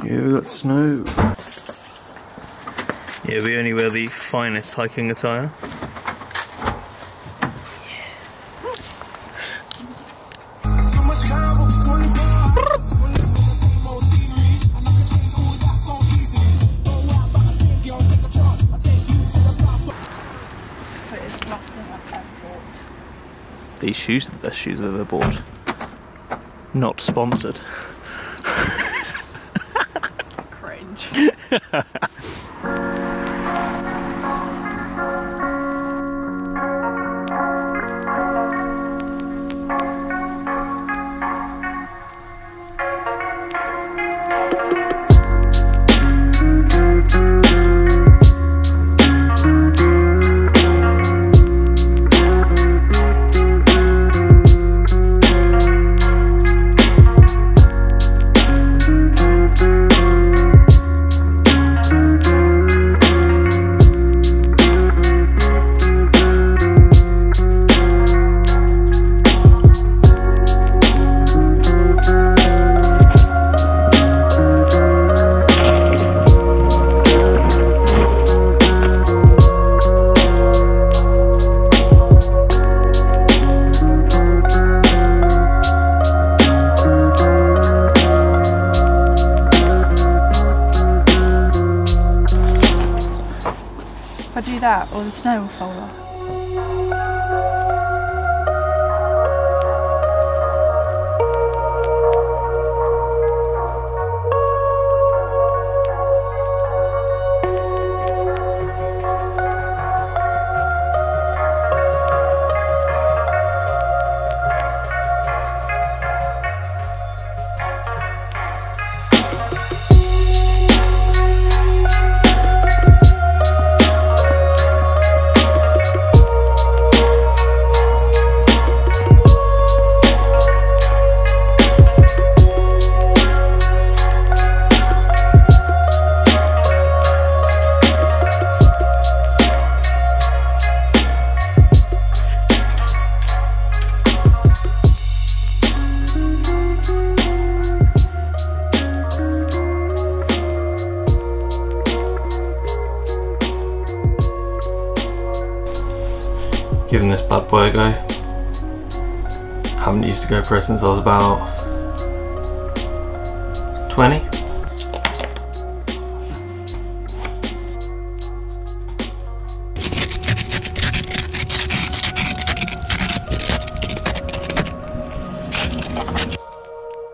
Yeah, we got snow. Yeah, we only wear the finest hiking attire. These shoes are the best shoes I've ever bought. Not sponsored. Cringe. If I do that, or the snow will fall off. Giving this bad boy a go. Haven't used a GoPro since I was about 20.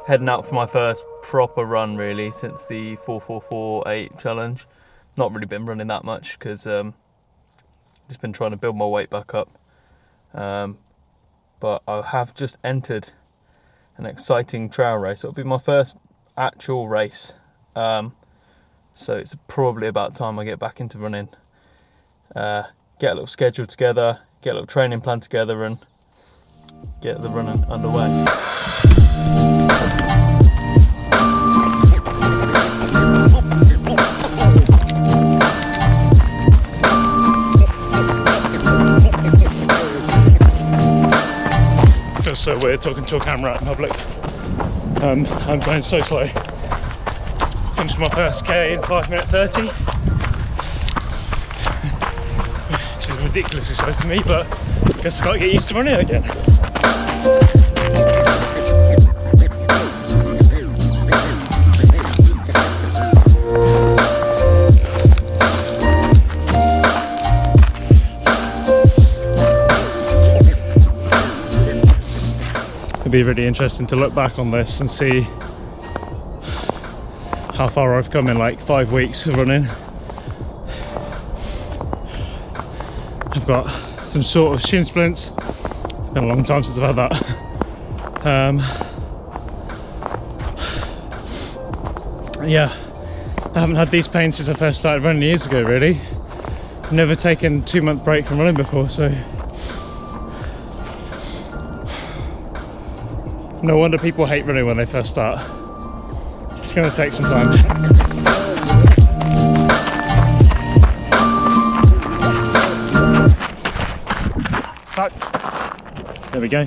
Heading out for my first proper run really since the 4-4-4-8 challenge. Not really been running that much because just been trying to build my weight back up. But I have just entered an exciting trail race. It'll be my first actual race. So it's probably about time I get back into running. Get a little schedule together, get a little training plan together and get the running underway. Feels so weird talking to a camera out in public. I'm going so slow. Finished my first K in 5:30, which is ridiculously slow for me, but I guess I've got to get used to running again. It'd be really interesting to look back on this and see how far I've come in like 5 weeks of running. I've got some sort of shin splints. Been a long time since I've had that. Yeah, I haven't had these pains since I first started running years ago really. I've never taken a 2-month break from running before, so no wonder people hate running when they first start. It's going to take some time. Back. There we go.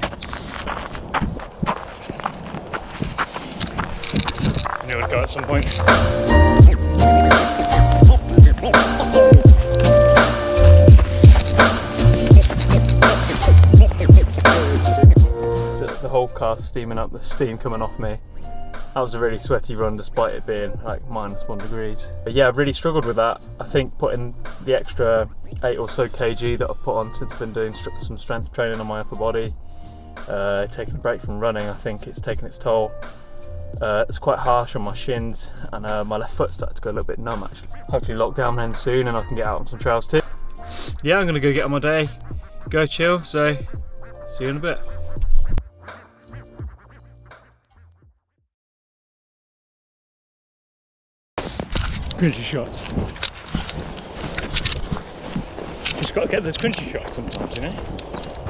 Anyway, give it a go at some point. The whole car's steaming up, the steam coming off me. That was a really sweaty run despite it being like -1 degrees. But yeah, I've really struggled with that. I think putting the extra 8 or so kg that I've put on since I've been doing some strength training on my upper body, taking a break from running, I think it's taken its toll. It's quite harsh on my shins, and my left foot started to go a little bit numb actually. Hopefully lockdown ends soon and I can get out on some trails too. Yeah, I'm gonna go get on my day, go chill, so see you in a bit. Crunchy shots. Just got to get those crunchy shots sometimes, you know?